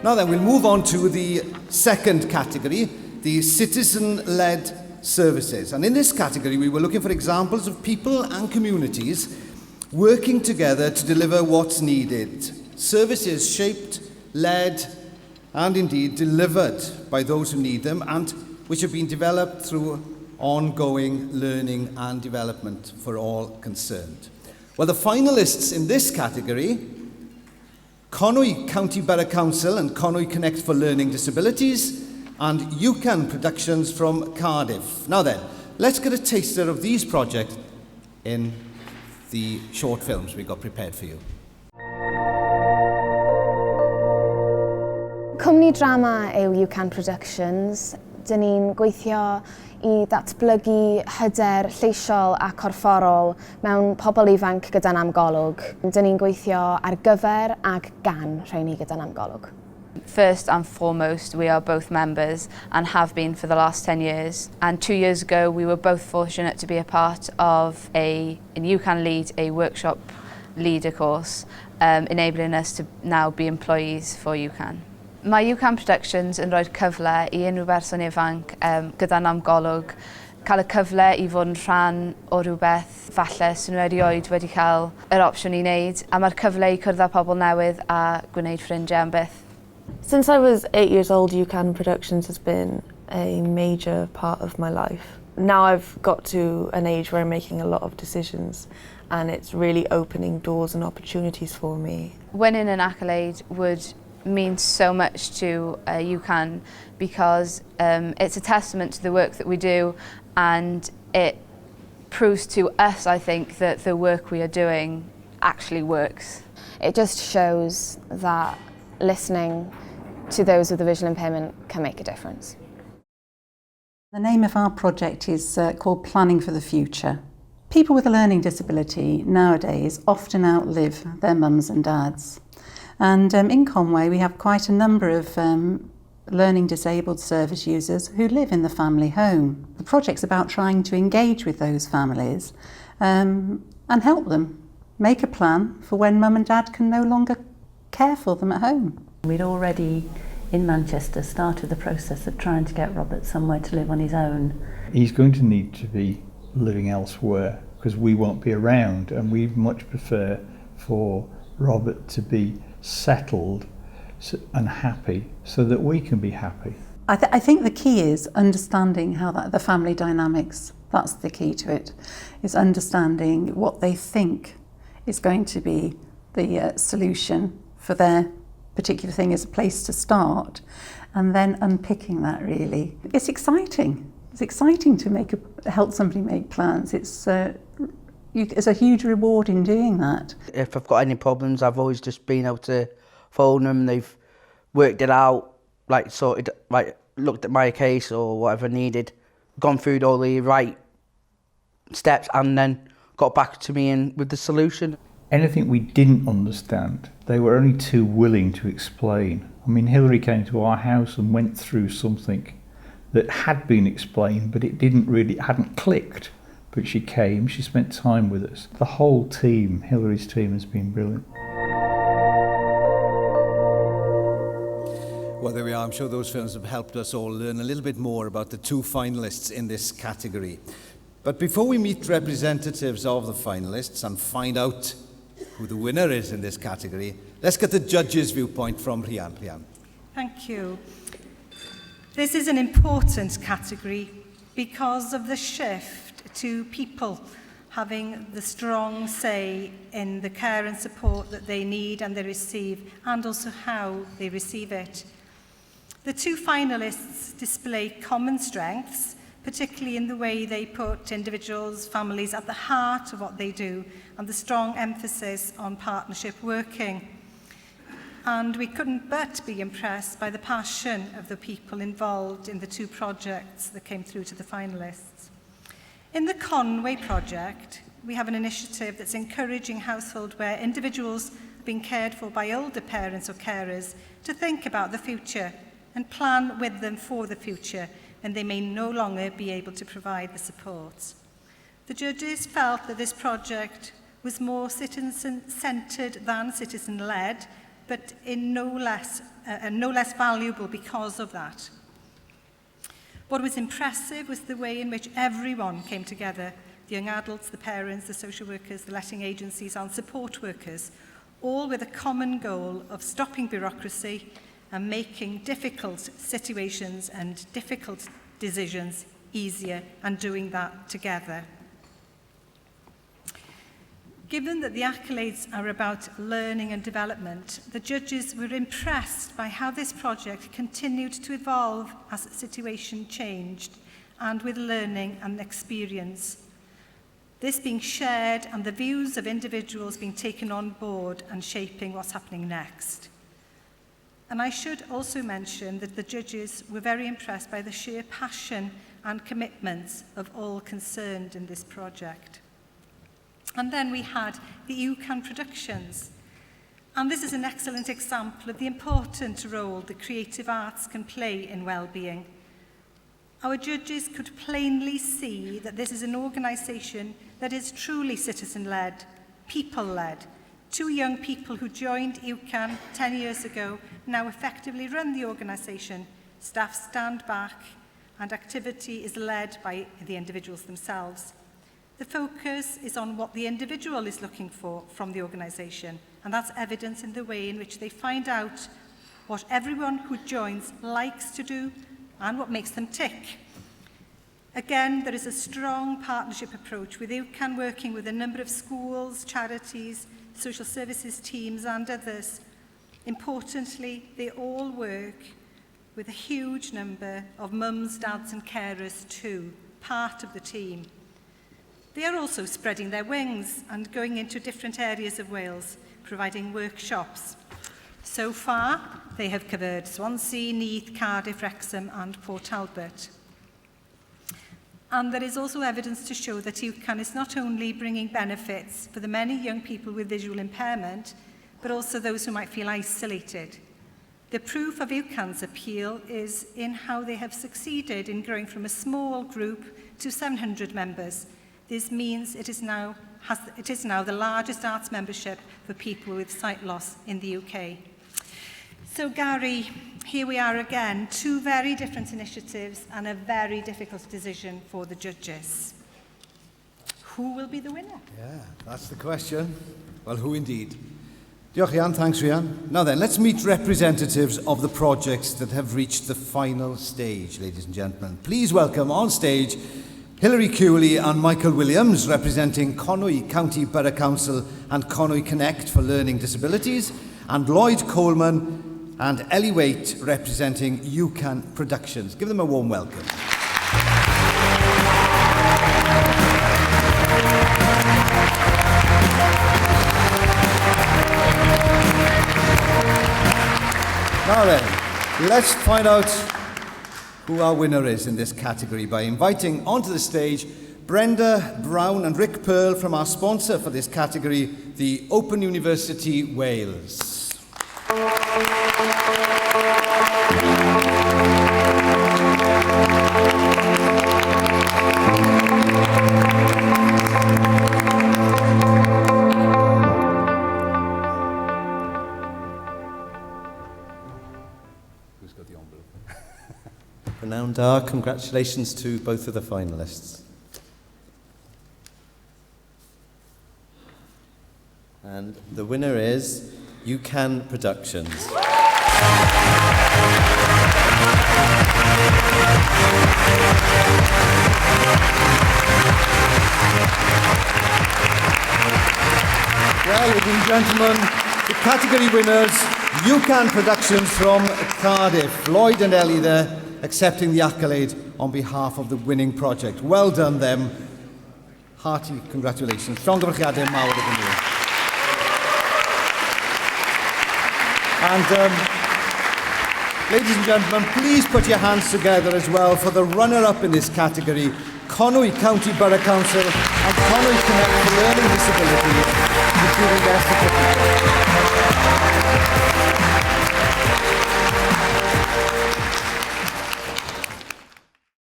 Now then, we'll move on to the second category, the citizen-led services. And in this category, we were looking for examples of people and communities working together to deliver what's needed. Services shaped, led, and indeed delivered by those who need them, and which have been developed through ongoing learning and development for all concerned. Well, the finalists in this category, Conwy County Borough Council and Conwy Connect for Learning Disabilities, and UCAN Productions from Cardiff. Now then, let's get a taster of these projects in the short films we got prepared for you. Cwmni drama yw UCAN Productions. Dyn ni'n gweithio i datblygu hyder lleisiol a corfforol mewn pobl ifanc gyda'n amgolwg. Dyn ni'n gweithio ar gyfer ac gan rheini gyda'n amgolwg. First and foremost, we are both members and have been for the last 10 years. And 2 years ago, we were both fortunate to be a part of in UCAN Lead, a workshop leader course, enabling us to now be employees for UCAN. Mae UCAN Productions yn rhoi cyfle i unrhyw berson ifanc gyda'n amgolwg cael y cyfle i fod yn rhan o rhywbeth falle sy'n erioed wedi cael yr opsiwn i wneud, a mae'r cyfle i cwrdd â pobl newydd a gwneud ffrindiau am byth. Since I was 8 years old, UCAN Productions has been a major part of my life. Now I've got to an age where I'm making a lot of decisions, and it's really opening doors and opportunities for me. Winning an accolade would mean so much to UCAN because it's a testament to the work that we do, and it proves to us, I think, that the work we are doing actually works. It just shows that listening to those with a visual impairment can make a difference. The name of our project is called Planning for the Future. People with a learning disability nowadays often outlive their mums and dads. And in Conwy we have quite a number of learning disabled service users who live in the family home. The project's about trying to engage with those families and help them make a plan for when mum and dad can no longer care for them at home. We'd already in Manchester started the process of trying to get Robert somewhere to live on his own. He's going to need to be living elsewhere because we won't be around, and we much prefer for Robert to be settled and happy so that we can be happy. I think the key is understanding how the family dynamics, that's the key to it, is understanding what they think is going to be the solution for their particular thing as a place to start, and then unpicking that really. It's exciting. It's exciting to help somebody make plans. There's a huge reward in doing that. If I've got any problems, I've always just been able to phone them. They've worked it out, looked at my case or whatever needed, gone through all the right steps, and then got back to me with the solution. Anything we didn't understand, they were only too willing to explain. I mean, Hilary came to our house and went through something that had been explained, but it hadn't clicked. But she came, she spent time with us. The whole team, Hilary's team, has been brilliant. Well, there we are. I'm sure those films have helped us all learn a little bit more about the two finalists in this category. But before we meet representatives of the finalists and find out who the winner is in this category, let's get the judge's viewpoint from Rhian. Thank you. This is an important category because of the shift to people having the strong say in the care and support that they need and they receive, and also how they receive it. The two finalists display common strengths, particularly in the way they put individuals, families at the heart of what they do, and the strong emphasis on partnership working. And we couldn't but be impressed by the passion of the people involved in the two projects that came through to the finalists. In the Conwy project, we have an initiative that's encouraging households where individuals are being cared for by older parents or carers to think about the future and plan with them for the future, and they may no longer be able to provide the support. The judges felt that this project was more citizen-centred than citizen-led, but no less valuable because of that. What was impressive was the way in which everyone came together, the young adults, the parents, the social workers, the letting agencies and support workers, all with a common goal of stopping bureaucracy and making difficult situations and difficult decisions easier, and doing that together. Given that the Accolades are about learning and development, the judges were impressed by how this project continued to evolve as the situation changed, and with learning and experience. This being shared and the views of individuals being taken on board and shaping what's happening next. And I should also mention that the judges were very impressed by the sheer passion and commitments of all concerned in this project. And then we had the UCAN Productions. And this is an excellent example of the important role the creative arts can play in well-being. Our judges could plainly see that this is an organisation that is truly citizen-led, people-led. 2 young people who joined UCAN 10 years ago now effectively run the organisation. Staff stand back and activity is led by the individuals themselves. The focus is on what the individual is looking for from the organisation, and that's evident in the way in which they find out what everyone who joins likes to do and what makes them tick. Again, there is a strong partnership approach with UCAN working with a number of schools, charities, social services teams and others. Importantly, they all work with a huge number of mums, dads and carers too, part of the team. They are also spreading their wings and going into different areas of Wales, providing workshops. So far, they have covered Swansea, Neath, Cardiff, Wrexham and Port Talbot. And there is also evidence to show that UCAN is not only bringing benefits for the many young people with visual impairment, but also those who might feel isolated. The proof of UCAN's appeal is in how they have succeeded in growing from a small group to 700 members. This means it is now the largest arts membership for people with sight loss in the UK. So Gary, here we are again, 2 very different initiatives and a very difficult decision for the judges. Who will be the winner? Yeah, that's the question. Well, who indeed? Diolch, Rhian. Thanks, Rhian. Now then, let's meet representatives of the projects that have reached the final stage, ladies and gentlemen. Please welcome on stage Hilary Cooley and Michael Williams, representing Conwy County Borough Council and Conwy Connect for Learning Disabilities, and Lloyd Coleman and Ellie Waite, representing UCAN Productions. Give them a warm welcome. Now then, let's find out who our winner is in this category by inviting onto the stage Brenda Brown and Rick Pearl from our sponsor for this category, the Open University Wales. Who's got the envelope? Renowned are, congratulations to both of the finalists. And the winner is UCAN Productions. Well, ladies and gentlemen, the category winners, UCAN Productions from Cardiff. Lloyd and Ellie there, accepting the accolade on behalf of the winning project. Well done them. Hearty congratulations. Llongyfarchiadau mawr iddyn nhw. And ladies and gentlemen, please put your hands together as well for the runner-up in this category, Conwy County Borough Council and Conwy Connect for Learning Disabilities, receiving their certificate.